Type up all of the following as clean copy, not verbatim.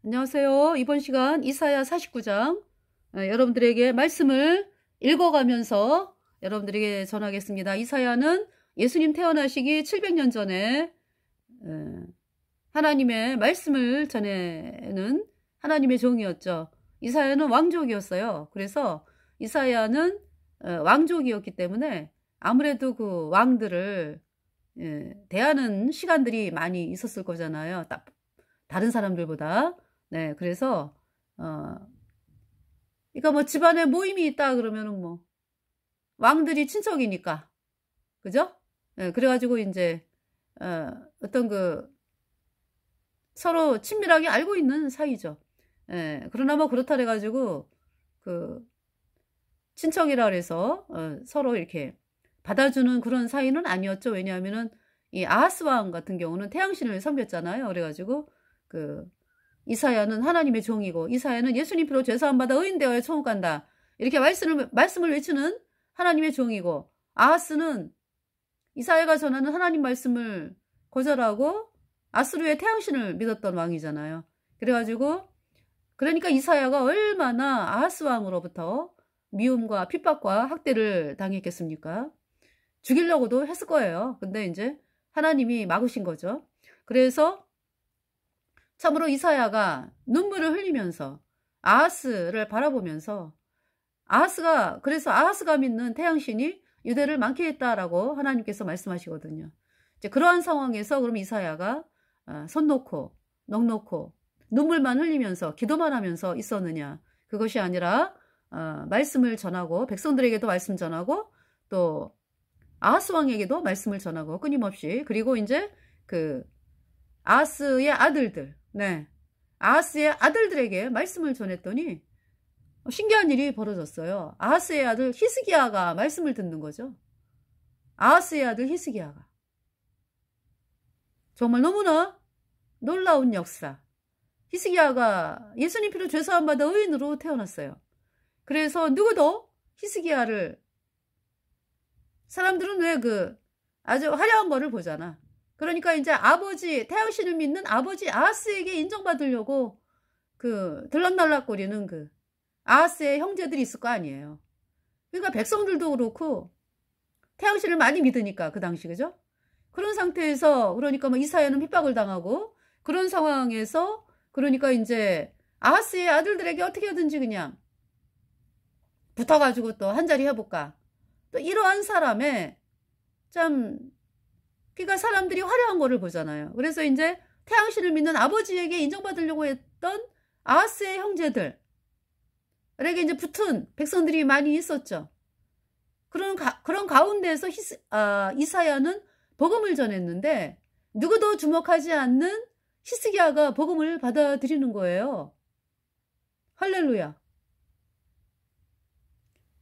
안녕하세요. 이번 시간 이사야 49장 여러분들에게 말씀을 읽어가면서 여러분들에게 전하겠습니다. 이사야는 예수님 태어나시기 700년 전에 하나님의 말씀을 전해는 하나님의 종이었죠. 이사야는 왕족이었어요. 그래서 이사야는 왕족이었기 때문에 아무래도 그 왕들을 대하는 시간들이 많이 있었을 거잖아요. 다른 사람들보다. 네, 그래서 그러니까 뭐 집안에 모임이 있다 그러면은 뭐 왕들이 친척이니까, 그죠? 네, 그래가지고 이제 어떤 그 서로 친밀하게 알고 있는 사이죠. 예, 그러나 뭐 그렇다 해가지고 그 친척이라 그래서 서로 이렇게 받아주는 그런 사이는 아니었죠. 왜냐하면은 이 아하스 왕 같은 경우는 태양신을 섬겼잖아요. 그래가지고 그 이사야는 하나님의 종이고 이사야는 예수님 피로 죄사함 받아 의인 되어야 천국 간다. 이렇게 말씀을 외치는 하나님의 종이고, 아하스는 이사야가 전하는 하나님 말씀을 거절하고 아수르의 태양신을 믿었던 왕이잖아요. 그래가지고 그러니까 이사야가 얼마나 아하스 왕으로부터 미움과 핍박과 학대를 당했겠습니까? 죽이려고도 했을 거예요. 근데 이제 하나님이 막으신 거죠. 그래서 참으로 이사야가 눈물을 흘리면서 아하스를 바라보면서 그래서 아하스가 믿는 태양신이 유대를 망케 했다라고 하나님께서 말씀하시거든요. 이제 그러한 상황에서 그럼 이사야가 손 놓고 넋 놓고 눈물만 흘리면서 기도만 하면서 있었느냐? 그것이 아니라 말씀을 전하고 백성들에게도 말씀 전하고 또 아하스 왕에게도 말씀을 전하고 끊임없이, 그리고 이제 그 아하스의 아들들, 네, 아하스의 아들들에게 말씀을 전했더니 신기한 일이 벌어졌어요. 아하스의 아들 히스기야가 말씀을 듣는 거죠. 아하스의 아들 히스기야가. 정말 너무나 놀라운 역사. 히스기야가 예수님 피로 죄사함 받아 의인으로 태어났어요. 그래서 누구도 히스기야를, 사람들은 왜 아주 화려한 거를 보잖아. 그러니까 이제 태양신을 믿는 아버지 아하스에게 인정받으려고 들락날락거리는 아하스의 형제들이 있을 거 아니에요. 그러니까 백성들도 그렇고 태양신을 많이 믿으니까 그 당시, 그죠? 그런 상태에서 그러니까 뭐 이사야는 핍박을 당하고 그런 상황에서 그러니까 이제 아하스의 아들들에게 어떻게든지 그냥 붙어가지고 또 한자리 해볼까. 또 이러한 사람의 그러니까 사람들이 화려한 거를 보잖아요. 그래서 이제 태양신을 믿는 아버지에게 인정받으려고 했던 아하스의 형제들에게 이제 붙은 백성들이 많이 있었죠. 그런 가운데에서 이사야는 복음을 전했는데 누구도 주목하지 않는 히스기야가 복음을 받아들이는 거예요. 할렐루야.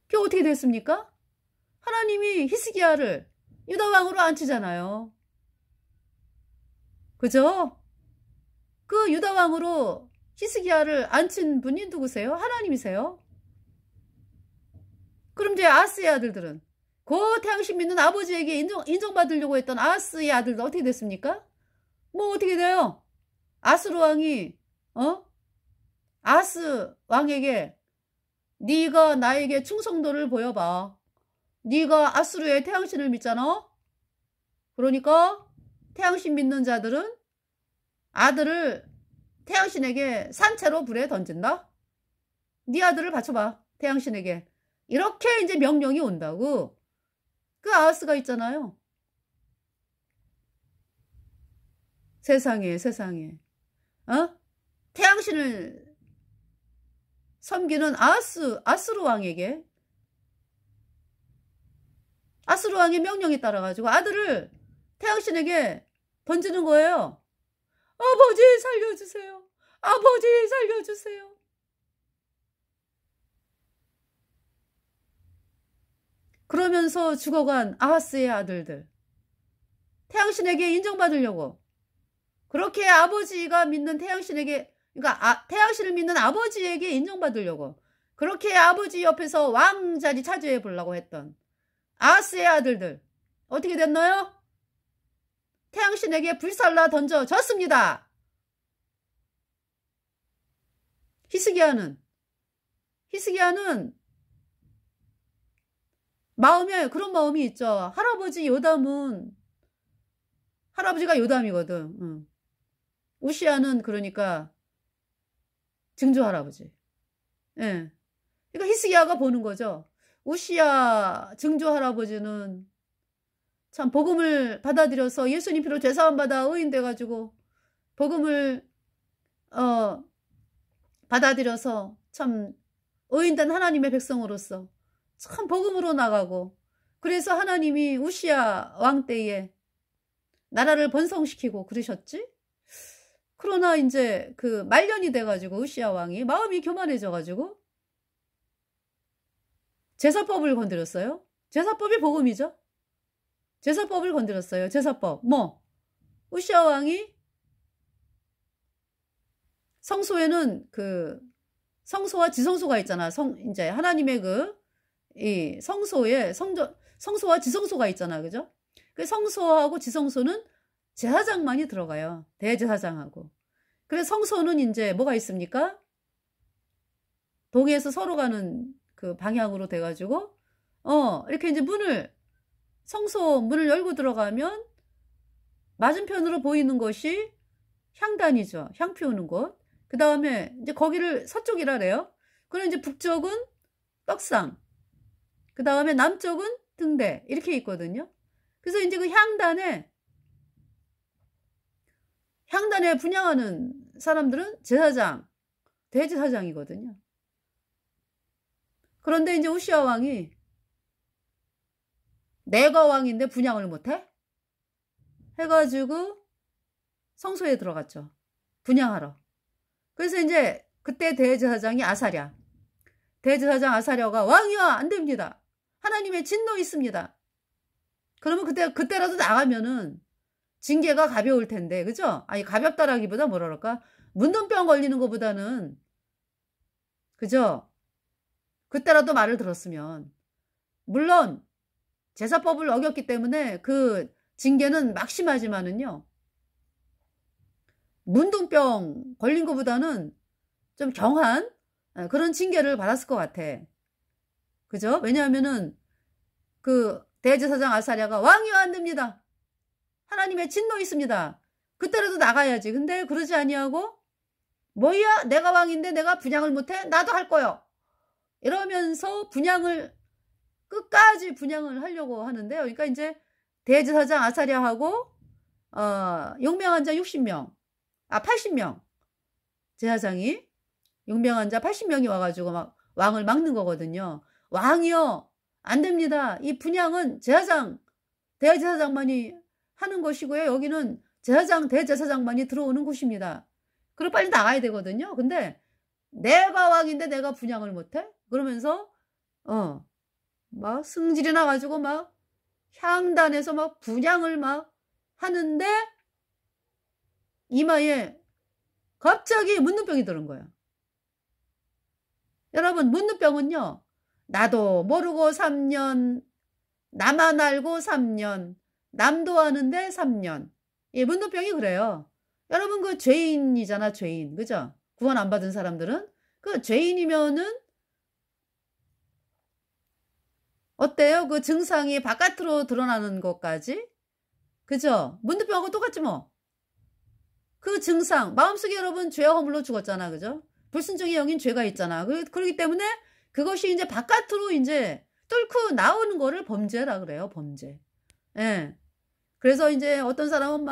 그게 어떻게 됐습니까? 하나님이 히스기야를 유다왕으로 앉히잖아요. 그죠? 그 유다왕으로 히스기야를 앉힌 분이 누구세요? 하나님이세요. 그럼 이제 아하스의 아들들은 그 태양신 믿는 아버지에게 인정받으려고 했던 아하스의 아들들 어떻게 됐습니까? 뭐 어떻게 돼요? 아수르 왕이 아하스 왕에게 네가 나에게 충성도를 보여봐. 네가 아수르의 태양신을 믿잖아. 그러니까 태양신 믿는 자들은 아들을 태양신에게 산채로 불에 던진다. 네 아들을 바쳐봐 태양신에게. 이렇게 이제 명령이 온다고. 그 아하스가 있잖아요. 세상에 태양신을 섬기는 아수르 왕에게, 아수르 왕의 명령에 따라가지고 아들을 태양신에게 던지는 거예요. 아버지 살려주세요. 아버지 살려주세요. 그러면서 죽어간 아하스의 아들들, 태양신에게 인정받으려고 그렇게 아버지가 믿는 태양신에게, 그러니까 태양신을 믿는 아버지에게 인정받으려고 그렇게 아버지 옆에서 왕자리 차지해 보려고 했던 아하스의 아들들 어떻게 됐나요? 태양신에게 불살라 던져졌습니다. 히스기야는 마음에 그런 마음이 있죠. 할아버지가 요담이거든. 응. 우시야는 그러니까 증조 할아버지. 예. 그러니까 히스기야가 보는 거죠. 우시야 증조 할아버지는 참 복음을 받아들여서 예수님 피로 죄사함 받아 의인 돼가지고 복음을 받아들여서 참 의인된 하나님의 백성으로서 참 복음으로 나가고, 그래서 하나님이 우시야 왕 때에 나라를 번성시키고 그러셨지. 그러나 이제 그 말년이 돼가지고 우시야 왕이 마음이 교만해져가지고 제사법을 건드렸어요. 제사법이 복음이죠. 제사법을 건드렸어요. 제사법. 우시야 왕이 성소에는 그 성소와 지성소가 있잖아. 이제 하나님의 이 성소에 성소와 지성소가 있잖아. 그죠? 그 성소하고 지성소는 제사장만이 들어가요. 대제사장하고. 그래서 성소는 이제 뭐가 있습니까? 동에서 서로 가는 그 방향으로 돼가지고, 이렇게 이제 성소 문을 열고 들어가면 맞은편으로 보이는 것이 향단이죠. 향 피우는 곳. 그 다음에 이제 거기를 서쪽이라 그래요. 그럼 이제 북쪽은 떡상. 그 다음에 남쪽은 등대. 이렇게 있거든요. 그래서 이제 그 향단에 분향하는 사람들은 제사장, 대제사장이거든요. 그런데 이제 우시야 왕이 내가 왕인데 분향을 못해? 해가지고 성소에 들어갔죠. 분향하러. 그래서 이제 그때 대제사장이 아사랴. 대제사장 아사랴가 왕이야 안 됩니다. 하나님의 진노 있습니다. 그러면 그때라도 나가면은 징계가 가벼울 텐데, 그죠? 아니 가볍다라기보다 뭐라 그럴까? 문둥병 걸리는 것보다는, 그죠? 그때라도 말을 들었으면. 물론 제사법을 어겼기 때문에 그 징계는 막심하지만은요, 문둥병 걸린 것보다는 좀 경한 그런 징계를 받았을 것 같아. 그죠? 왜냐하면은 그 대제사장 아사랴가 왕이야 안 됩니다. 하나님의 진노 있습니다. 그때라도 나가야지. 근데 그러지 아니하고 뭐야 내가 왕인데 내가 분향을 못해? 나도 할 거요. 이러면서 끝까지 분향을 하려고 하는데요. 그러니까 이제 대제사장 아사랴하고 용맹한 자 80명 제사장이 용맹한 자 80명이 와가지고 막 왕을 막는 거거든요. 왕이요 안 됩니다. 이 분향은 대제사장만이 하는 것이고요. 여기는 대제사장만이 들어오는 곳입니다. 그리고 빨리 나가야 되거든요. 근데 내가 왕인데 내가 분향을 못해? 그러면서 막 승질이 나가지고 막 향단에서 막 분향을 막 하는데 이마에 갑자기 문둥병이 들은 거예요. 여러분, 문둥병은요, 나도 모르고 3년, 나만 알고 3년, 남도 아는데 3년. 이 문둥병이 그래요. 여러분, 그 죄인이잖아, 죄인. 그죠? 구원 안 받은 사람들은. 그 죄인이면은, 어때요? 그 증상이 바깥으로 드러나는 것까지? 그죠? 문둥병하고 똑같지 뭐. 그 증상, 마음속에 여러분 죄와 허물로 죽었잖아. 그죠? 불순종의 영인 죄가 있잖아. 그렇기 때문에 그것이 이제 바깥으로 이제 뚫고 나오는 거를 범죄라 그래요. 범죄. 예. 그래서 이제 어떤 사람은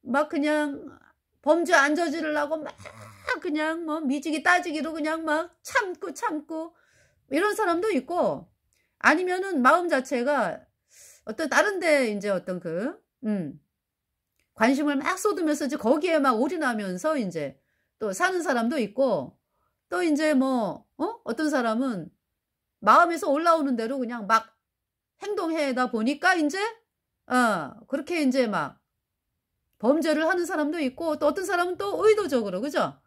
막 그냥 범죄 안 저지르려고 막 그냥 뭐 미지기 따지기로 그냥 막 참고 이런 사람도 있고, 아니면은 마음 자체가 어떤 다른데 이제 어떤 관심을 막 쏟으면서 이제 거기에 막 올인하면서 이제 또 사는 사람도 있고, 또 이제 어떤 사람은 마음에서 올라오는 대로 그냥 막 행동해다 보니까 이제 그렇게 이제 막 범죄를 하는 사람도 있고, 또 어떤 사람은 또 의도적으로, 그죠?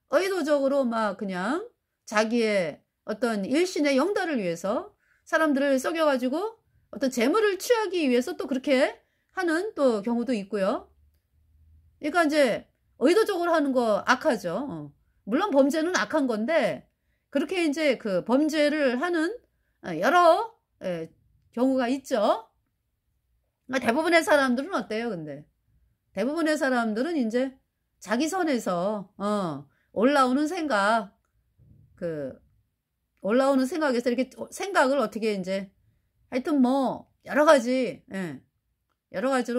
의도적으로 막 그냥 자기의 어떤 일신의 영달을 위해서 사람들을 속여가지고 어떤 재물을 취하기 위해서 또 그렇게 하는 또 경우도 있고요. 그러니까 이제 의도적으로 하는 거 악하죠. 물론 범죄는 악한 건데, 그렇게 이제 그 범죄를 하는 여러 경우가 있죠. 대부분의 사람들은 어때요, 근데? 대부분의 사람들은 이제 자기 선에서, 올라오는 생각, 올라오는 생각에서 이렇게 생각을 어떻게 이제, 하여튼 뭐, 여러 가지로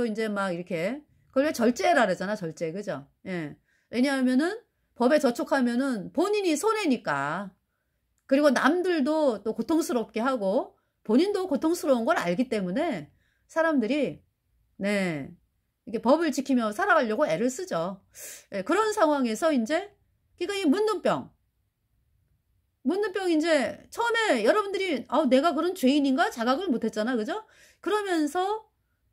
이제 막 이렇게, 그걸 왜 절제라 그러잖아, 절제, 그죠? 예. 왜냐하면은, 법에 저촉하면은 본인이 손해니까. 그리고 남들도 또 고통스럽게 하고, 본인도 고통스러운 걸 알기 때문에, 사람들이, 네, 이렇게 법을 지키며 살아가려고 애를 쓰죠. 예, 그런 상황에서 이제, 그러니까 이 문둥병 이제 처음에 여러분들이 내가 그런 죄인인가 자각을 못했잖아, 그죠? 그러면서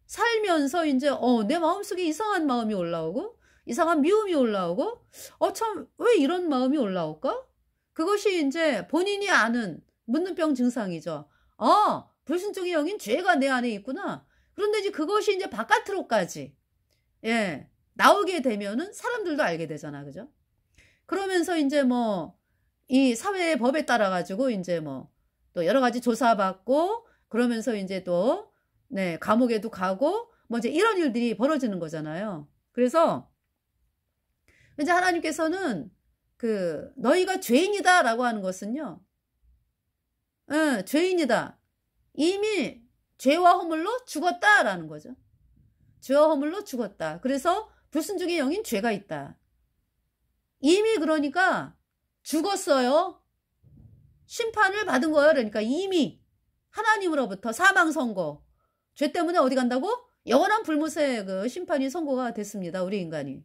살면서 이제 내 마음속에 이상한 마음이 올라오고 이상한 미움이 올라오고 참 왜 이런 마음이 올라올까? 그것이 이제 본인이 아는 문둥병 증상이죠. 불순종의 영인 죄가 내 안에 있구나. 그런데 이제 그것이 이제 바깥으로까지 나오게 되면은 사람들도 알게 되잖아, 그죠? 그러면서 이제 뭐 이 사회의 법에 따라 가지고 이제 뭐 또 여러 가지 조사받고 그러면서 이제 또 감옥에도 가고 뭐 이제 이런 일들이 벌어지는 거잖아요. 그래서 이제 하나님께서는 너희가 죄인이다라고 하는 것은요. 죄인이다. 이미 죄와 허물로 죽었다라는 거죠. 죄와 허물로 죽었다. 그래서 불순종의 영인 죄가 있다. 이미 그러니까 죽었어요. 심판을 받은 거예요. 그러니까 이미 하나님으로부터 사망 선고. 죄 때문에 어디 간다고? 영원한 불못의 그 심판이 선고가 됐습니다. 우리 인간이.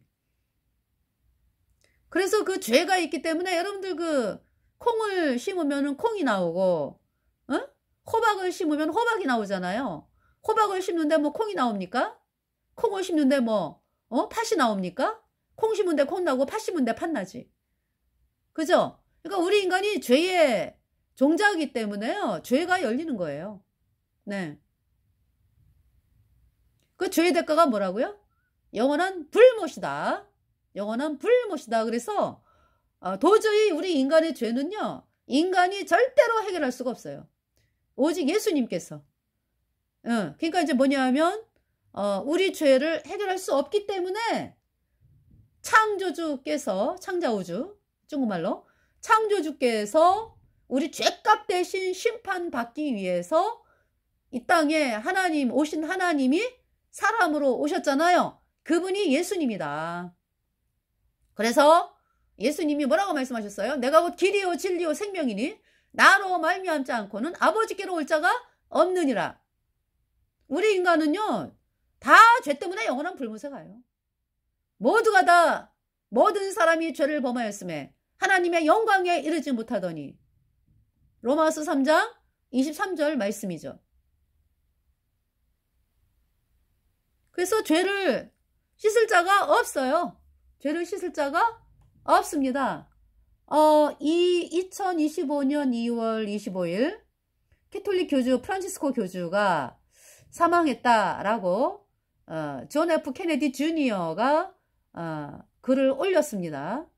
그래서 그 죄가 있기 때문에 여러분들 콩을 심으면 콩이 나오고, 호박을 심으면 호박이 나오잖아요. 호박을 심는데 뭐 콩이 나옵니까? 콩을 심는데 뭐, 팥이 나옵니까? 콩 심은데 콩 나오고 팥 심은데 팥 나지. 그죠? 그러니까 우리 인간이 죄의 종자이기 때문에요. 죄가 열리는 거예요. 네. 그 죄의 대가가 뭐라고요? 영원한 불못이다. 영원한 불못이다. 그래서 도저히 우리 인간의 죄는요. 인간이 절대로 해결할 수가 없어요. 오직 예수님께서. 그러니까 이제 뭐냐면 우리 죄를 해결할 수 없기 때문에 창조주께서 창자우주 중국말로 창조주께서 우리 죄값 대신 심판받기 위해서 이 땅에 오신 하나님이 사람으로 오셨잖아요. 그분이 예수님이다. 그래서 예수님이 뭐라고 말씀하셨어요? 내가 곧 길이요 진리요 생명이니 나로 말미암지 않고는 아버지께로 올 자가 없느니라. 우리 인간은요. 다 죄 때문에 영원한 불못에 가요. 모두가 다 모든 사람이 죄를 범하였음에 하나님의 영광에 이르지 못하더니 로마서 3장 23절 말씀이죠. 그래서 죄를 씻을 자가 없어요. 죄를 씻을 자가 없습니다. 2025년 2월 25일 캐톨릭 교주 프란치스코 교주가 사망했다라고 존 F 케네디 주니어가 글을 올렸습니다.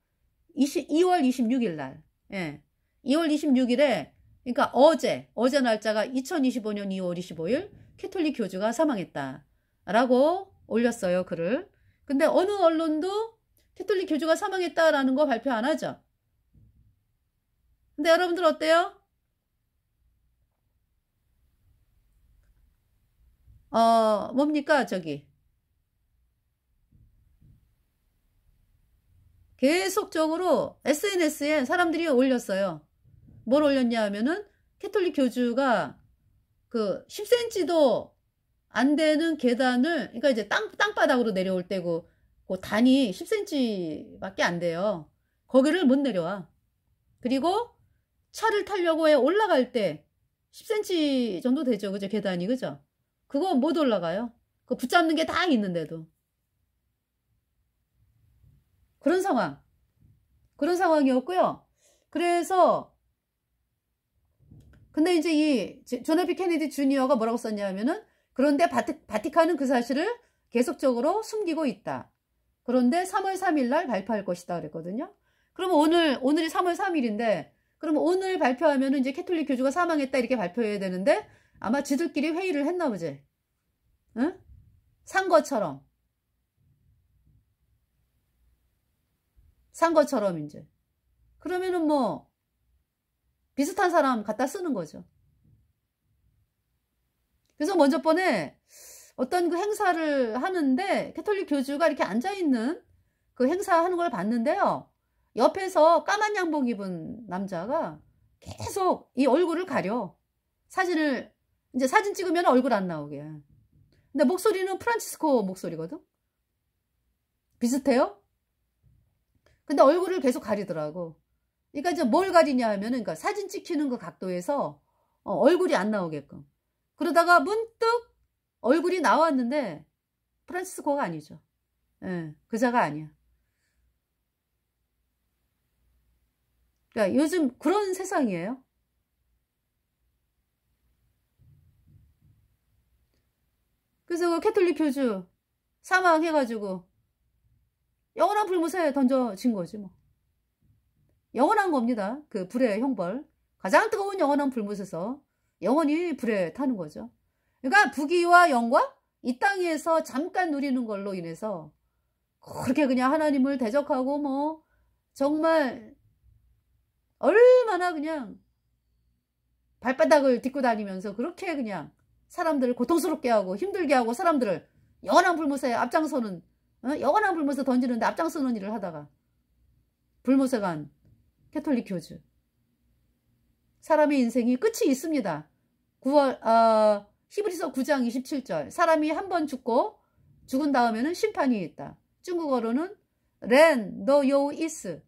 2월 26일 날. 2월 26일에 그러니까 어제 날짜가 2025년 2월 25일 캐톨릭 교주가 사망했다라고 올렸어요, 글을. 근데 어느 언론도 캐톨릭 교주가 사망했다라는 거 발표 안 하죠. 근데 여러분들 어때요? 뭡니까, 저기. 계속적으로 SNS에 사람들이 올렸어요. 뭘 올렸냐 하면은, 캐톨릭 교주가 10cm도 안 되는 계단을, 그러니까 이제 땅바닥으로 내려올 때고, 그 단이 10cm밖에 안 돼요. 거기를 못 내려와. 그리고 차를 타려고 올라갈 때 10cm 정도 되죠. 그죠? 계단이, 그죠? 그거 못 올라가요. 그거 붙잡는 게 다 있는데도. 그런 상황이었고요. 그래서, 근데 이제 이 존 F 케네디 주니어가 뭐라고 썼냐면은, 그런데 바티칸은 그 사실을 계속적으로 숨기고 있다. 그런데 3월 3일 날 발표할 것이다 그랬거든요. 그러면 오늘이 3월 3일인데, 그러면 오늘 발표하면은 이제 캐톨릭 교주가 사망했다 이렇게 발표해야 되는데, 아마 지들끼리 회의를 했나 보지. 응? 산 것처럼 이제. 그러면은 뭐, 비슷한 사람 갖다 쓰는 거죠. 그래서 먼저 번에 어떤 그 행사를 하는데, 캐톨릭 교주가 이렇게 앉아있는 그 행사하는 걸 봤는데요. 옆에서 까만 양복 입은 남자가 계속 이 얼굴을 가려. 이제 사진 찍으면 얼굴 안 나오게. 근데 목소리는 프란치스코 목소리거든? 비슷해요? 근데 얼굴을 계속 가리더라고. 그러니까 이제 뭘 가리냐 하면은, 그러니까 사진 찍히는 그 각도에서 얼굴이 안 나오게끔. 그러다가 문득 얼굴이 나왔는데, 프란치스코가 아니죠. 예, 그자가 아니야. 그러니까 요즘 그런 세상이에요. 그래서 그 캐톨릭 교주 사망해가지고 영원한 불못에 던져진 거지 뭐. 영원한 겁니다. 그 불의 형벌. 가장 뜨거운 영원한 불못에서 영원히 불에 타는 거죠. 그러니까 부귀와 영광? 이 땅에서 잠깐 누리는 걸로 인해서 그렇게 그냥 하나님을 대적하고 뭐 정말 얼마나 그냥 발바닥을 딛고 다니면서 그렇게 그냥 사람들을 고통스럽게 하고 힘들게 하고 사람들을 영원한 불못에 앞장서는, 영원한 불못에 던지는데 앞장서는 일을 하다가 불못에 간 캐톨릭 교주. 사람의 인생이 끝이 있습니다. 히브리서 9장 27절. 사람이 한 번 죽은 다음에는 심판이 있다. 중국어로는 렌, 너 요우 이스,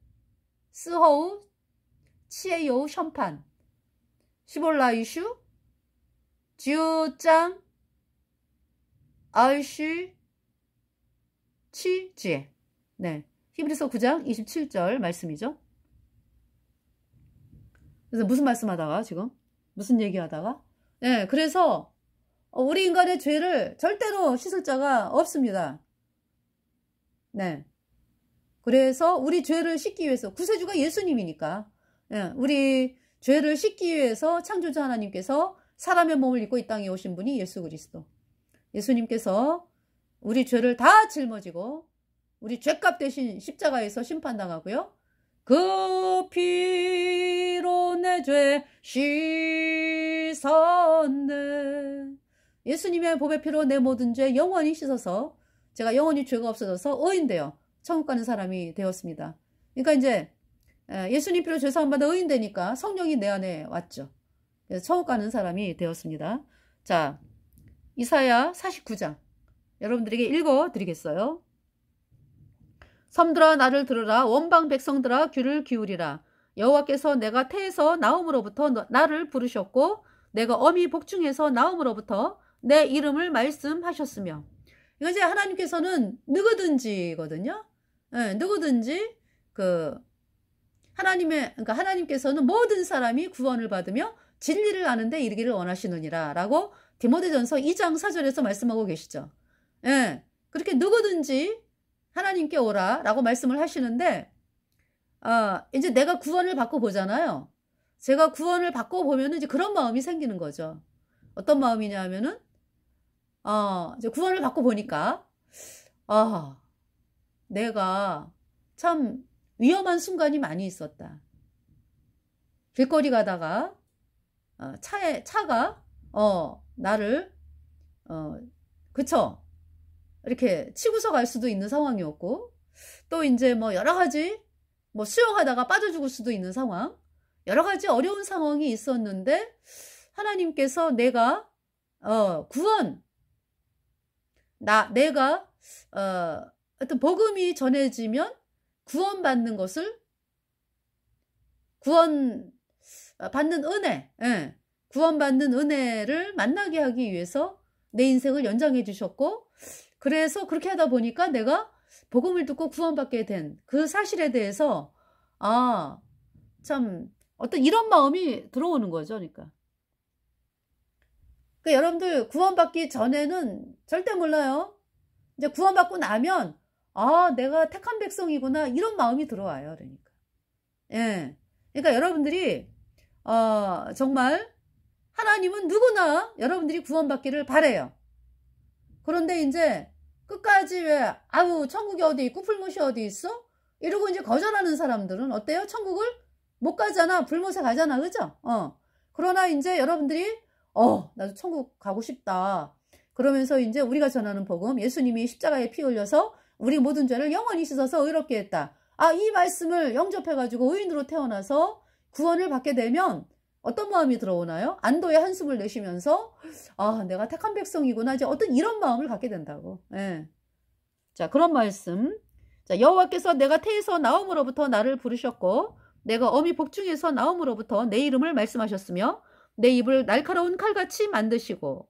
스호우, 치에 요우 션판, 시볼라이슈, 지우짱, 아이슈, 치지에. 네. 히브리서 9장 27절 말씀이죠. 그래서 무슨 말씀하다가 지금? 무슨 얘기하다가? 네, 그래서 우리 인간의 죄를 절대로 씻을 자가 없습니다. 네. 그래서 우리 죄를 씻기 위해서 구세주가 예수님이니까, 네, 우리 죄를 씻기 위해서 창조자 하나님께서 사람의 몸을 입고 이 땅에 오신 분이 예수 그리스도. 예수님께서 우리 죄를 다 짊어지고 우리 죄값 대신 십자가에서 심판당하고요. 그 피로 내 죄 씻었네. 예수님의 보배 피로 내 모든 죄 영원히 씻어서 제가 영원히 죄가 없어져서 의인되어 천국 가는 사람이 되었습니다. 그러니까 이제 예수님 피로 죄 사함 받아 의인되니까 성령이 내 안에 왔죠. 그래서 천국 가는 사람이 되었습니다. 자, 이사야 49장 여러분들에게 읽어드리겠어요. 섬들아 나를 들으라. 원방 백성들아 귀를 기울이라. 여호와께서 내가 태에서 나옴으로부터 나를 부르셨고 내가 어미 복중에서 나옴으로부터 내 이름을 말씀하셨으며. 이거 이제 하나님께서는 누구든지거든요. 네, 누구든지 그러니까 하나님께서는 모든 사람이 구원을 받으며 진리를 아는데 이르기를 원하시느니라 라고 디모데전서 2장 4절에서 말씀하고 계시죠. 예, 그렇게 누구든지 하나님께 오라 라고 말씀을 하시는데, 이제 내가 구원을 받고 보잖아요. 제가 구원을 받고 보면은 이제 그런 마음이 생기는 거죠. 어떤 마음이냐 하면은, 이제 구원을 받고 보니까, 내가 참 위험한 순간이 많이 있었다. 길거리 가다가, 차가, 나를, 그쵸? 이렇게 치고서 갈 수도 있는 상황이었고, 또 이제 뭐 여러 가지, 뭐 수영하다가 빠져 죽을 수도 있는 상황, 여러 가지 어려운 상황이 있었는데, 하나님께서 내가, 내가, 어떤 복음이 전해지면 구원받는 것을, 구원받는 은혜, 예, 구원받는 은혜를 만나게 하기 위해서 내 인생을 연장해 주셨고, 그래서 그렇게 하다 보니까 내가 복음을 듣고 구원받게 된 그 사실에 대해서 참 어떤 이런 마음이 들어오는 거죠. 그러니까 여러분들 구원받기 전에는 절대 몰라요. 이제 구원받고 나면 내가 택한 백성이구나 이런 마음이 들어와요. 그러니까 예. 그러니까 여러분들이, 정말, 하나님은 누구나 여러분들이 구원받기를 바래요. 그런데 이제, 끝까지 왜, 아우, 천국이 어디 있고, 불못이 어디 있어? 이러고 이제 거절하는 사람들은 어때요? 천국을 못 가잖아. 불못에 가잖아. 그죠? 그러나 이제 여러분들이, 나도 천국 가고 싶다. 그러면서 이제 우리가 전하는 복음, 예수님이 십자가에 피 흘려서 우리 모든 죄를 영원히 씻어서 의롭게 했다. 이 말씀을 영접해가지고 의인으로 태어나서 구원을 받게 되면 어떤 마음이 들어오나요? 안도의 한숨을 내쉬면서, 내가 택한 백성이구나. 이제 어떤 이런 마음을 갖게 된다고. 예. 자, 그런 말씀. 자, 여호와께서 내가 태에서 나옴으로부터 나를 부르셨고, 내가 어미 복중에서 나옴으로부터 내 이름을 말씀하셨으며, 내 입을 날카로운 칼같이 만드시고,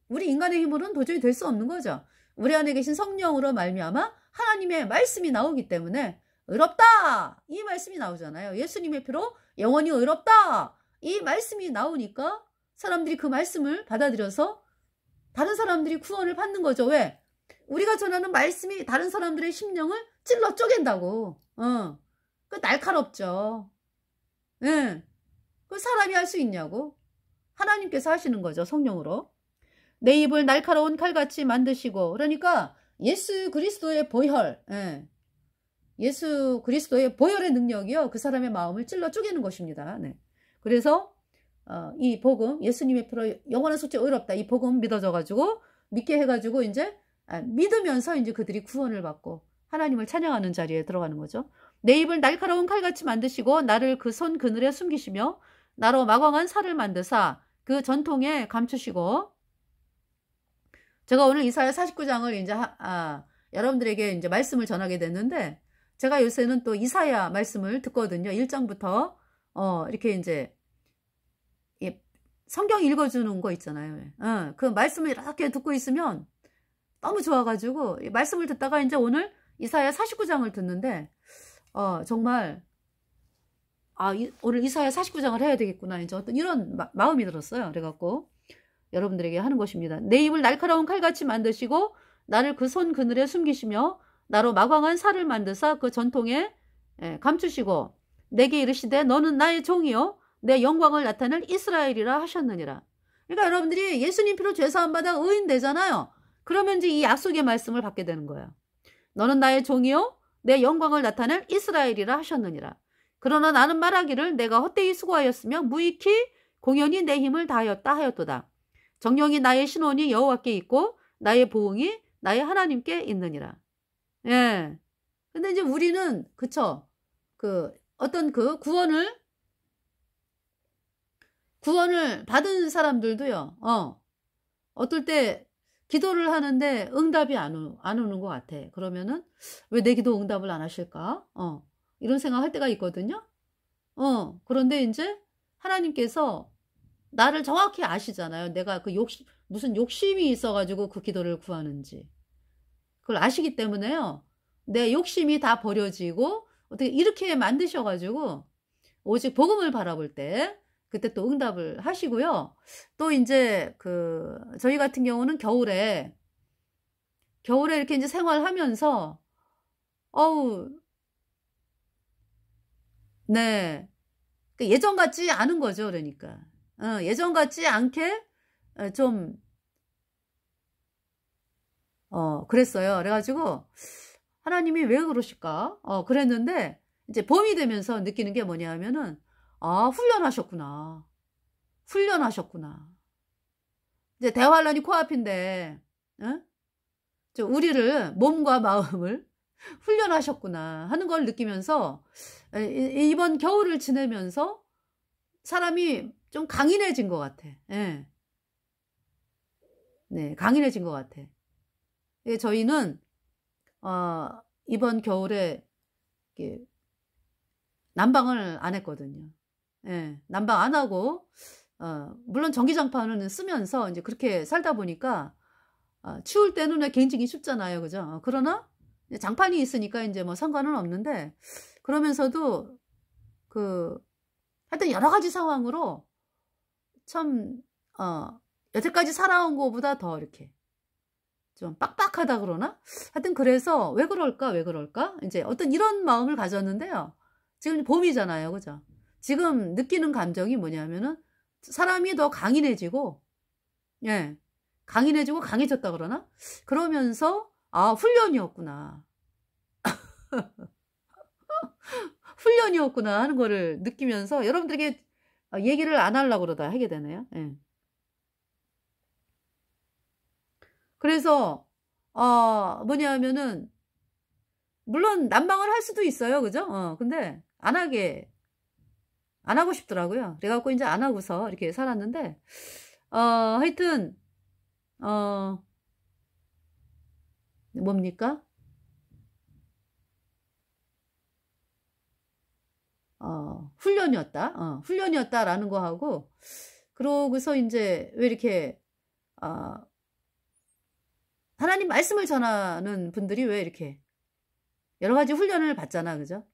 우리 인간의 힘으로는 도저히 될 수 없는 거죠. 우리 안에 계신 성령으로 말미암아 하나님의 말씀이 나오기 때문에 의롭다! 이 말씀이 나오잖아요. 예수님의 피로 영원히 의롭다! 이 말씀이 나오니까 사람들이 그 말씀을 받아들여서 다른 사람들이 구원을 받는 거죠. 왜? 우리가 전하는 말씀이 다른 사람들의 심령을 찔러 쪼갠다고. 그 날카롭죠. 예. 그 사람이 할 수 있냐고. 하나님께서 하시는 거죠. 성령으로. 내 입을 날카로운 칼같이 만드시고. 그러니까 예수 그리스도의 보혈. 예. 예수 그리스도의 보혈의 능력이요. 그 사람의 마음을 찔러 쪼개는 것입니다. 네. 그래서 이 복음, 예수님의 피로 영원한 속죄 의롭다. 이 복음 믿어져가지고 믿게 해가지고 이제 믿으면서 이제 그들이 구원을 받고 하나님을 찬양하는 자리에 들어가는 거죠. 내 입을 날카로운 칼같이 만드시고 나를 그 손 그늘에 숨기시며 나로 마광한 살을 만드사 그 전통에 감추시고. 제가 오늘 이사야 49장을 이제 여러분들에게 이제 말씀을 전하게 됐는데 제가 요새는 또 이사야 말씀을 듣거든요. 1장부터 이렇게 이제 성경 읽어주는 거 있잖아요. 그 말씀을 이렇게 듣고 있으면 너무 좋아가지고 말씀을 듣다가 이제 오늘 이사야 49장을 듣는데 정말 오늘 이사야 49장을 해야 되겠구나. 이제 어떤 이런 마음이 들었어요. 그래갖고 여러분들에게 하는 것입니다. 내 입을 날카로운 칼같이 만드시고 나를 그 손 그늘에 숨기시며 나로 마광한 살을 만드사 그 전통에 감추시고 내게 이르시되 너는 나의 종이요 내 영광을 나타낼 이스라엘이라 하셨느니라. 그러니까 여러분들이 예수님 피로 죄사함 받아 의인 되잖아요. 그러면 이제 이 약속의 말씀을 받게 되는 거예요. 너는 나의 종이요 내 영광을 나타낼 이스라엘이라 하셨느니라. 그러나 나는 말하기를 내가 헛되이 수고하였으며 무익히 공연히 내 힘을 다하였다 하였도다. 정령이 나의 신원이 여호와께 있고 나의 보응이 나의 하나님께 있느니라. 예. 근데 이제 우리는 그쵸? 어떤 구원을 받은 사람들도요. 어떨 때 기도를 하는데 응답이 안 오는 것 같아. 그러면은 왜 내 기도 응답을 안 하실까? 이런 생각할 때가 있거든요. 그런데 이제 하나님께서 나를 정확히 아시잖아요. 내가 무슨 욕심이 있어가지고 그 기도를 구하는지. 그걸 아시기 때문에요. 내 욕심이 다 버려지고 어떻게 이렇게 만드셔가지고 오직 복음을 바라볼 때 그때 또 응답을 하시고요. 또 이제 저희 같은 경우는 겨울에 이렇게 이제 생활하면서 네. 예전 같지 않은 거죠. 그러니까. 예전 같지 않게 좀 그랬어요. 그래가지고 하나님이 왜 그러실까? 그랬는데 이제 봄이 되면서 느끼는 게 뭐냐 하면은 훈련하셨구나. 이제 대환란이 코앞인데 우리를 몸과 마음을 훈련하셨구나 하는 걸 느끼면서 이번 겨울을 지내면서 사람이 좀 강인해진 것 같아. 예. 네, 강인해진 것 같아. 저희는 이번 겨울에 난방을 안 했거든요. 예, 난방 안 하고 물론 전기장판은 쓰면서 이제 그렇게 살다 보니까 추울 때는 굉장히 춥잖아요, 그죠? 그러나 장판이 있으니까 이제 뭐 상관은 없는데 그러면서도 하여튼 여러 가지 상황으로 참 여태까지 살아온 것보다 더 이렇게 좀 빡빡하다 그러나? 하여튼 그래서 왜 그럴까? 이제 어떤 이런 마음을 가졌는데요. 지금 봄이잖아요. 그죠? 지금 느끼는 감정이 뭐냐면은 사람이 더 강인해지고, 예. 강인해지고 강해졌다 그러나? 그러면서, 아, 훈련이었구나. 훈련이었구나 하는 거를 느끼면서 여러분들에게 얘기를 안 하려고 그러다 하게 되네요. 예. 그래서, 뭐냐면은, 물론 난방을 할 수도 있어요. 그죠? 근데 안 하고 싶더라고요. 그래갖고 이제 안 하고서 이렇게 살았는데, 하여튼, 뭡니까? 훈련이었다라는 거 하고, 그러고서 이제 왜 이렇게, 하나님 말씀을 전하는 분들이 왜 이렇게 여러 가지 훈련을 받잖아. 그죠?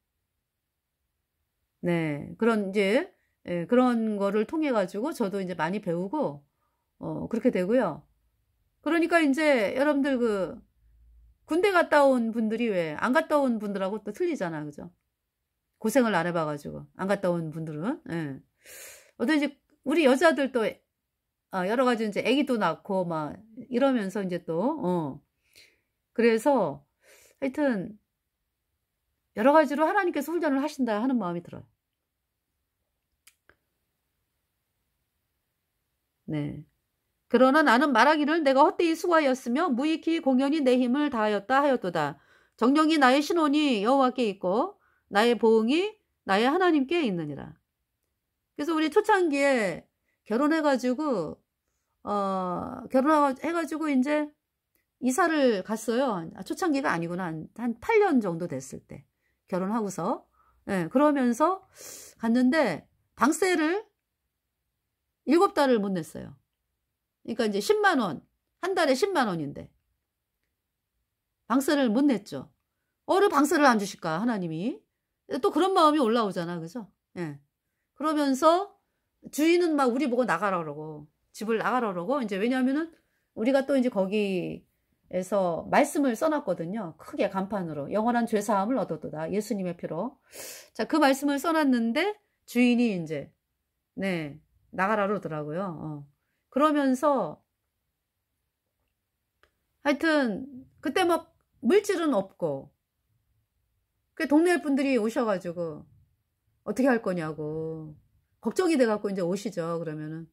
네. 그런 이제, 예, 그런 거를 통해 가지고 저도 이제 많이 배우고, 그렇게 되고요. 그러니까 이제 여러분들 군대 갔다 온 분들이 왜 안 갔다 온 분들하고 또 틀리잖아. 그죠? 고생을 안 해봐가지고. 안 갔다 온 분들은. 예. 어떤 이제 우리 여자들도 여러 가지 이제 아기도 낳고 막 이러면서 이제 또, 그래서 하여튼 여러 가지로 하나님께서 훈련을 하신다 하는 마음이 들어요. 네. 그러나 나는 말하기를 내가 헛되이 수고하였으며 무익히 공연히 내 힘을 다하였다 하였도다. 정령이 나의 신혼이 여호와께 있고 나의 보응이 나의 하나님께 있느니라. 그래서 우리 초창기에 결혼해가지고 결혼해가지고 이제 이사를 갔어요. 초창기가 아니구나. 한 8년 정도 됐을 때 결혼하고서. 네, 그러면서 갔는데 방세를 7달을 못 냈어요. 그러니까 이제 10만 원, 한 달에 10만 원인데 방세를 못 냈죠. 왜 방세를 안 주실까 하나님이. 또 그런 마음이 올라오잖아. 그죠? 예. 그러면서 주인은 막 우리 보고 나가라 그러고 집을 나가라 그러고 이제 왜냐하면은 우리가 또 이제 거기에서 말씀을 써놨거든요. 크게 간판으로 영원한 죄사함을 얻었도다. 예수님의 피로. 자, 그 말씀을 써놨는데 주인이 이제 네 나가라 그러더라고요. 그러면서 하여튼 그때 막 물질은 없고 그 동네 분들이 오셔가지고 어떻게 할 거냐고 걱정이 돼갖고 이제 오시죠. 그러면은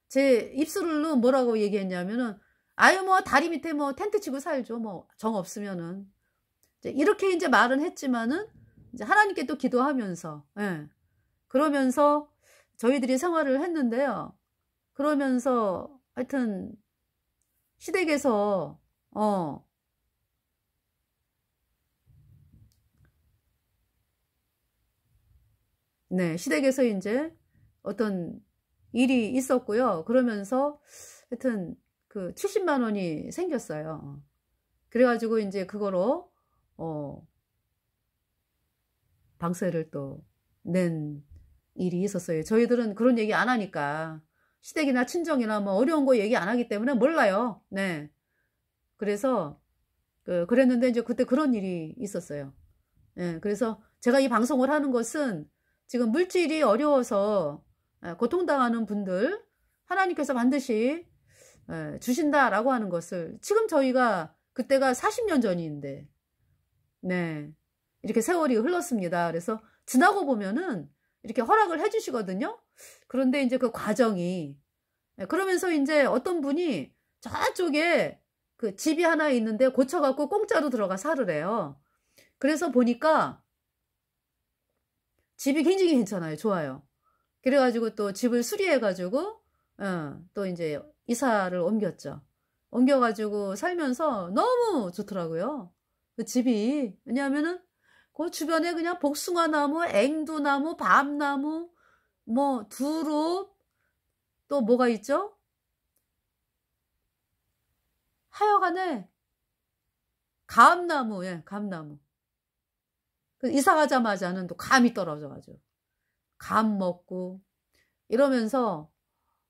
제 입술로 뭐라고 얘기했냐면은 아유 뭐 다리 밑에 뭐 텐트 치고 살죠. 뭐 정 없으면은 이렇게 이제 말은 했지만은 이제 하나님께 또 기도하면서 예. 그러면서 저희들이 생활을 했는데요. 그러면서 하여튼 시댁에서 네, 시댁에서 이제 어떤 일이 있었고요. 그러면서 하여튼 그 70만 원이 생겼어요. 그래가지고 이제 그거로 방세를 또 낸 일이 있었어요. 저희들은 그런 얘기 안 하니까 시댁이나 친정이나 뭐 어려운 거 얘기 안 하기 때문에 몰라요. 네. 그래서 그랬는데 이제 그때 그런 일이 있었어요. 네, 그래서 제가 이 방송을 하는 것은 지금 물질이 어려워서 고통당하는 분들 하나님께서 반드시 주신다라고 하는 것을 지금 저희가 그때가 40년 전인데 네 이렇게 세월이 흘렀습니다. 그래서 지나고 보면은 이렇게 허락을 해주시거든요. 그런데 이제 그 과정이 그러면서 이제 어떤 분이 저쪽에 그 집이 하나 있는데 고쳐갖고 공짜로 들어가 살으래요. 그래서 보니까 집이 굉장히 괜찮아요. 좋아요. 그래가지고 또 집을 수리해가지고 또 이제 이사를 옮겼죠. 옮겨가지고 살면서 너무 좋더라고요. 그 집이. 왜냐하면은 그 주변에 그냥 복숭아나무, 앵두나무, 밤나무, 뭐 두릅, 또 뭐가 있죠? 하여간에 감나무, 예, 감나무. 이사 가자마자는 또 감이 떨어져가지고 감 먹고 이러면서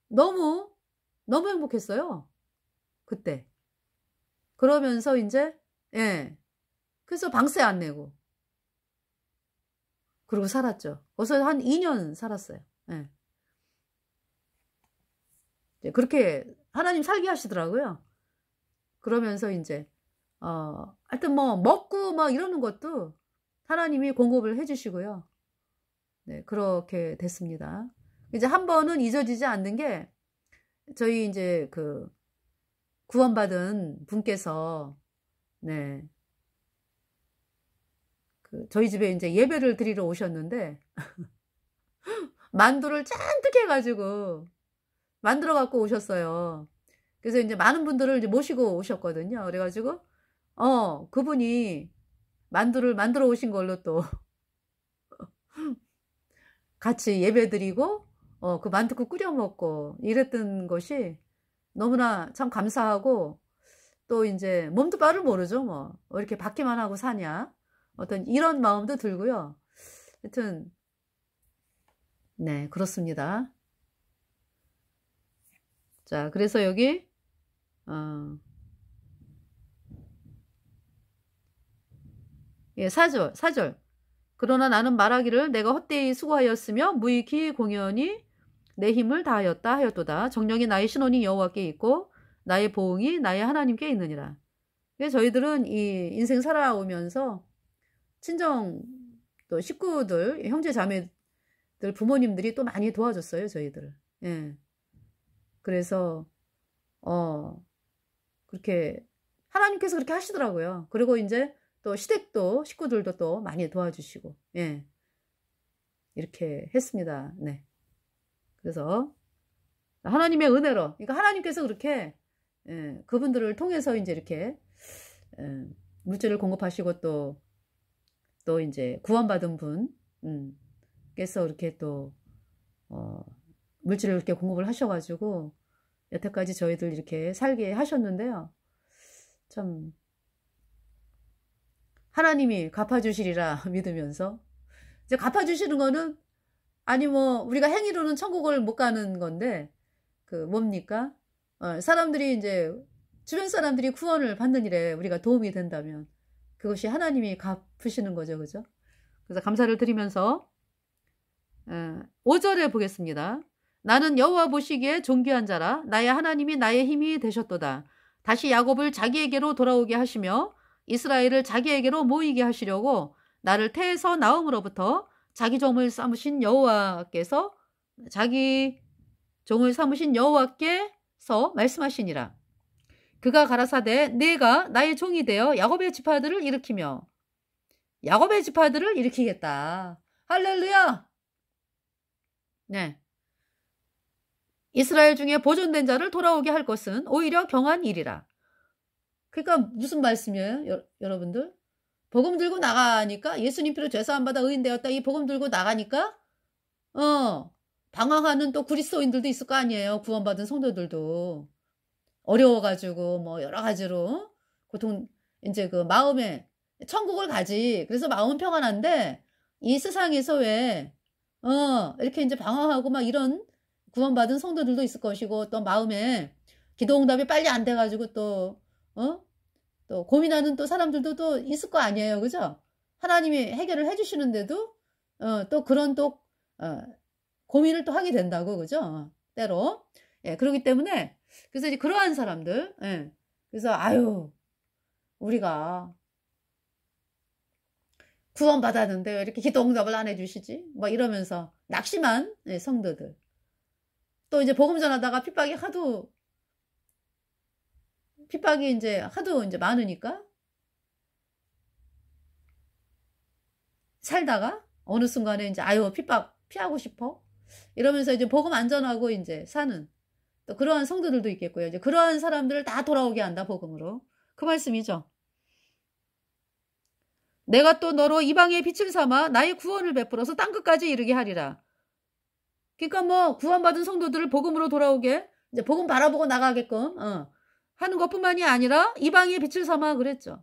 너무 행복했어요. 그때 그러면서 이제, 예. 그래서 방세 안 내고. 그러고 살았죠. 거기서 한 2년 살았어요. 예. 그렇게 하나님 살게 하시더라고요. 그러면서 이제, 하여튼 뭐, 먹고 막 이러는 것도 하나님이 공급을 해주시고요. 네, 그렇게 됐습니다. 이제 한 번은 잊어지지 않는 게, 저희 이제 그, 구원받은 분께서, 네, 그, 저희 집에 이제 예배를 드리러 오셨는데, 만두를 잔뜩 해가지고, 만들어 갖고 오셨어요. 그래서 이제 많은 분들을 이제 모시고 오셨거든요. 그래가지고, 그분이 만두를 만들어 오신 걸로 또 같이 예배 드리고, 그 만두국 끓여 먹고 이랬던 것이 너무나 참 감사하고, 또 이제 몸도 빠를 모르죠. 뭐, 왜 이렇게 받기만 하고 사냐. 어떤 이런 마음도 들고요. 하여튼, 네, 그렇습니다. 자, 그래서 여기, 예, 4절. 그러나 나는 말하기를 내가 헛되이 수고하였으며 무익히 공연히 내 힘을 다하였다 하였도다. 정령이 나의 신원이 여호와께 있고 나의 보응이 나의 하나님께 있느니라. 그래서 저희들은 이 인생 살아오면서 친정 또 식구들, 형제 자매들, 부모님들이 또 많이 도와줬어요, 저희들을. 예. 그래서 그렇게 하나님께서 그렇게 하시더라고요. 그리고 이제 또 시댁도 식구들도 또 많이 도와주시고, 예, 이렇게 했습니다. 네. 그래서 하나님의 은혜로, 그러니까 하나님께서 그렇게, 예, 그분들을 통해서 이제 이렇게, 물질을 공급하시고 또 이제 구원받은 께서 이렇게 또, 물질을 이렇게 공급을 하셔가지고, 여태까지 저희들 이렇게 살게 하셨는데요. 참, 하나님이 갚아주시리라 믿으면서, 이제 갚아주시는 거는, 아니 뭐 우리가 행위로는 천국을 못 가는 건데, 그 뭡니까? 사람들이 이제 주변 사람들이 구원을 받는 일에 우리가 도움이 된다면 그것이 하나님이 갚으시는 거죠, 그죠? 그래서 감사를 드리면서 5절에 보겠습니다. 나는 여호와 보시기에 존귀한 자라. 나의 하나님이 나의 힘이 되셨도다. 다시 야곱을 자기에게로 돌아오게 하시며 이스라엘을 자기에게로 모이게 하시려고 나를 태에서 나음으로부터 자기 종을 삼으신 여호와께서 말씀하시니라. 그가 가라사대 내가 나의 종이 되어 야곱의 지파들을 일으키며 야곱의 지파들을 일으키겠다. 할렐루야. 네. 이스라엘 중에 보존된 자를 돌아오게 할 것은 오히려 경한 일이라. 그러니까 무슨 말씀이에요, 여러분들? 복음 들고 나가니까 예수님 피로 죄사함 받아 의인 되었다. 이 복음 들고 나가니까 방황하는 또 그리스도인들도 있을 거 아니에요. 구원받은 성도들도 어려워가지고 뭐 여러 가지로 고통, 이제 그 마음에 천국을 가지. 그래서 마음은 평안한데 이 세상에서 왜 이렇게 이제 방황하고 막 이런 구원받은 성도들도 있을 것이고, 또 마음에 기도 응답이 빨리 안 돼가지고 또 고민하는 또 사람들도 또 있을 거 아니에요. 그죠? 하나님이 해결을 해주시는데도, 또 그런 고민을 또 하게 된다고. 그죠? 때로. 예, 그렇기 때문에, 그래서 이제 그러한 사람들, 예. 그래서, 우리가 구원받았는데 왜 이렇게 기도 응답을 안 해주시지? 뭐 이러면서 낙심한 성도들. 또 이제 복음 전하다가 핍박이 이제 하도 이제 많으니까 살다가 어느 순간에 이제 핍박 피하고 싶어 이러면서 이제 복음 안 전하고 이제 사는 또 그러한 성도들도 있겠고요. 이제 그러한 사람들을 다 돌아오게 한다, 복음으로. 그 말씀이죠. 내가 또 너로 이방의 빛을 삼아 나의 구원을 베풀어서 땅 끝까지 이르게 하리라. 그러니까 뭐 구원받은 성도들을 복음으로 돌아오게, 이제 복음 바라보고 나가게끔 하는 것뿐만이 아니라 이방의 빛을 삼아 그랬죠.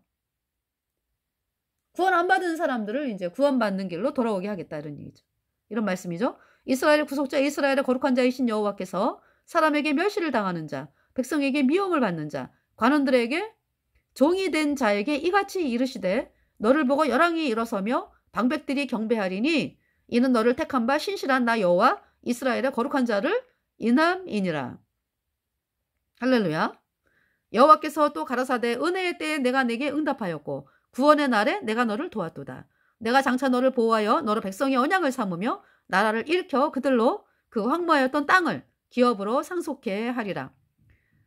구원 안 받은 사람들을 이제 구원받는 길로 돌아오게 하겠다, 이런 얘기죠. 이런 말씀이죠. 이스라엘의 구속자, 이스라엘의 거룩한 자이신 여호와께서 사람에게 멸시를 당하는 자, 백성에게 미움을 받는 자, 관원들에게 종이 된 자에게 이같이 이르시되 너를 보고 열왕이 일어서며 방백들이 경배하리니 이는 너를 택한 바 신실한 나 여호와 이스라엘의 거룩한 자를 인함이니라. 할렐루야. 여호와께서 또 가라사대 은혜의 때에 내가 내게 응답하였고 구원의 날에 내가 너를 도왔도다. 내가 장차 너를 보호하여 너로 백성의 언약을 삼으며 나라를 일으켜 그들로 그 황무하였던 땅을 기업으로 상속해 하리라.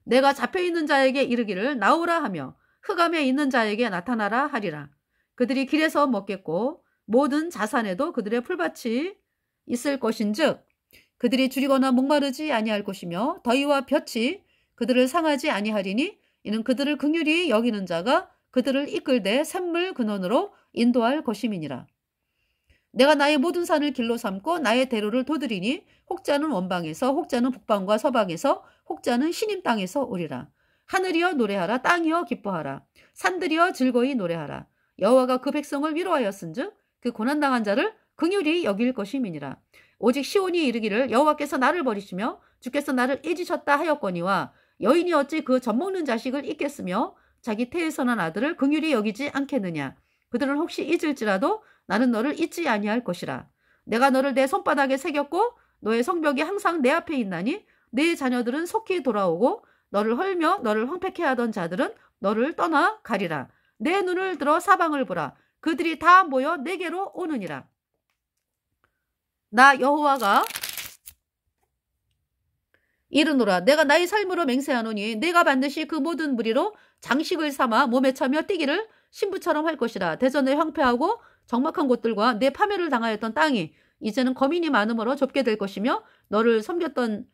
내가 잡혀있는 자에게 이르기를 나오라 하며 흑암에 있는 자에게 나타나라 하리라. 그들이 길에서 먹겠고 모든 자산에도 그들의 풀밭이 있을 것인즉 그들이 줄이거나 목마르지 아니할 것이며 더위와 볕이 그들을 상하지 아니하리니 이는 그들을 긍휼히 여기는 자가 그들을 이끌되 샘물 근원으로 인도할 것임이니라. 내가 나의 모든 산을 길로 삼고 나의 대로를 도드리니 혹자는 원방에서 혹자는 북방과 서방에서 혹자는 시님 땅에서 오리라. 하늘이여 노래하라. 땅이여 기뻐하라. 산들이여 즐거이 노래하라. 여호와가 그 백성을 위로하였은즉 그 고난당한 자를 긍휼히 여길 것임이니라. 오직 시온이 이르기를 여호와께서 나를 버리시며 주께서 나를 잊으셨다 하였거니와 여인이 어찌 그 젖먹는 자식을 잊겠으며 자기 태에서 난 아들을 긍휼히 여기지 않겠느냐. 그들은 혹시 잊을지라도 나는 너를 잊지 아니할 것이라. 내가 너를 내 손바닥에 새겼고 너의 성벽이 항상 내 앞에 있나니 네 자녀들은 속히 돌아오고 너를 헐며 너를 황폐케 하던 자들은 너를 떠나 가리라. 내 눈을 들어 사방을 보라. 그들이 다 모여 내게로 오느니라. 나 여호와가 이르노라. 내가 나의 삶으로 맹세하노니 내가 반드시 그 모든 무리로 장식을 삼아 몸에 차며 뛰기를 신부처럼 할 것이라. 대전에 황폐하고 적막한 곳들과 내 파멸을 당하였던 땅이 이제는 거민이 많음으로 좁게 될 것이며 너를 삼켰던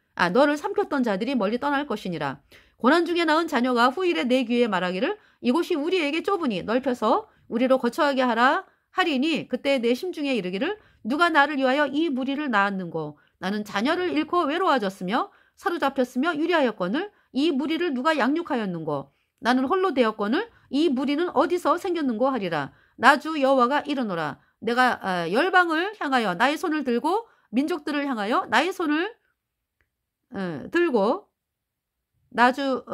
자들이 멀리 떠날 것이니라. 고난 중에 낳은 자녀가 후일에 내 귀에 말하기를 이곳이 우리에게 좁으니 넓혀서 우리로 거처하게 하라 하리니 그때 내 심중에 이르기를 누가 나를 위하여 이 무리를 낳았는고. 나는 자녀를 잃고 외로워졌으며 사로잡혔으며 유리하였거늘 이 무리를 누가 양육하였는고. 나는 홀로 되었거늘 이 무리는 어디서 생겼는고 하리라. 나 주 여호와가 이르노라. 내가 열방을 향하여 나의 손을 들고 민족들을 향하여 나의 손을 들고 나 주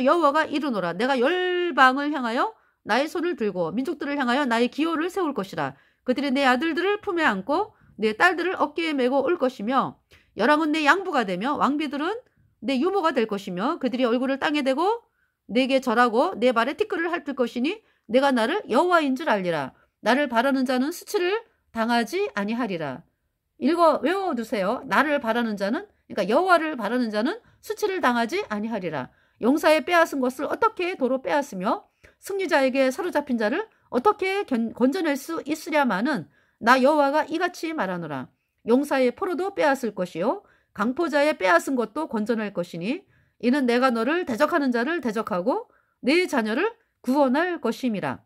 여호와가 이르노라. 내가 열방을 향하여 나의 손을 들고 민족들을 향하여 나의 기호를 세울 것이라. 그들이 내 아들들을 품에 안고 내 딸들을 어깨에 메고 올 것이며 열왕은 내 양부가 되며 왕비들은 내 유모가 될 것이며 그들이 얼굴을 땅에 대고 내게 절하고 내 발에 티끌을 핥을 것이니 내가 나를 여호와인 줄 알리라. 나를 바라는 자는 수치를 당하지 아니하리라. 외워두세요. 나를 바라는 자는, 그러니까 여호와를 바라는 자는 수치를 당하지 아니하리라. 용사의 빼앗은 것을 어떻게 도로 빼앗으며 승리자에게 사로잡힌 자를 어떻게 건져낼 수 있으랴마는 나 여호와가 이같이 말하노라. 용사의 포로도 빼앗을 것이요 강포자의 빼앗은 것도 건져낼 것이니 이는 내가 너를 대적하는 자를 대적하고 네 자녀를 구원할 것임이라.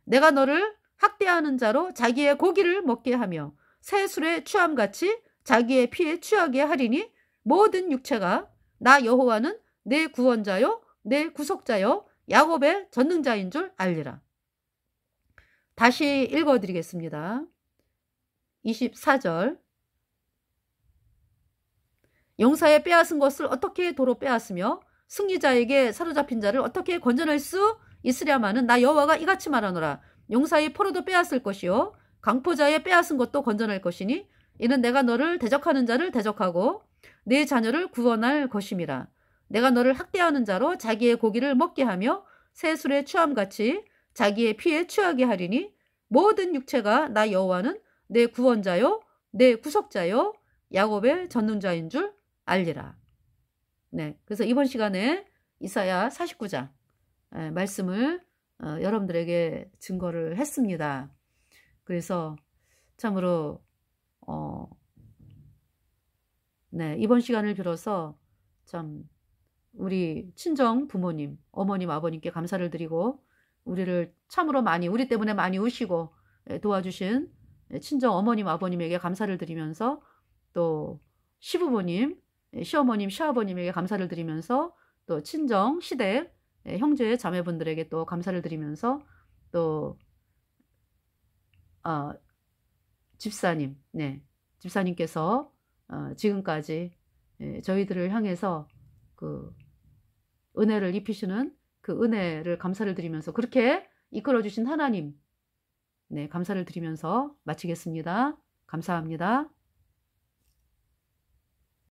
내가 너를 학대하는 자로 자기의 고기를 먹게 하며 새 술에 취함같이 자기의 피에 취하게 하리니 모든 육체가 나 여호와는 내 구원자요 내 구속자요 야곱의 전능자인 줄 알리라. 다시 읽어드리겠습니다. 24절. 용사의 빼앗은 것을 어떻게 도로 빼앗으며 승리자에게 사로잡힌 자를 어떻게 건져낼 수 있으랴마는 나 여호와가 이같이 말하노라. 용사의 포로도 빼앗을 것이요 강포자의 빼앗은 것도 건져낼 것이니 이는 내가 너를 대적하는 자를 대적하고 네 자녀를 구원할 것임이라. 내가 너를 학대하는 자로 자기의 고기를 먹게 하며 새 술에 취함같이 자기의 피에 취하게 하리니 모든 육체가 나 여호와는 내 구원자요 내 구속자요 야곱의 전능자인 줄 알리라. 네, 그래서 이번 시간에 이사야 49장 말씀을 여러분들에게 증거를 했습니다. 그래서 참으로 네, 이번 시간을 빌어서 참 우리 친정 부모님, 어머님, 아버님께 감사를 드리고 우리를 참으로 많이 우리 때문에 많이 우시고 도와주신 친정 어머님, 아버님에게 감사를 드리면서 또 시부모님, 시어머님, 시아버님에게 감사를 드리면서 또 친정, 시댁, 형제, 자매분들에게 또 감사를 드리면서 또 집사님, 네, 집사님께서 지금까지 저희들을 향해서 그 은혜를 입히시는 그 은혜를 감사를 드리면서 그렇게 이끌어 주신 하나님, 네, 감사를 드리면서 마치겠습니다. 감사합니다.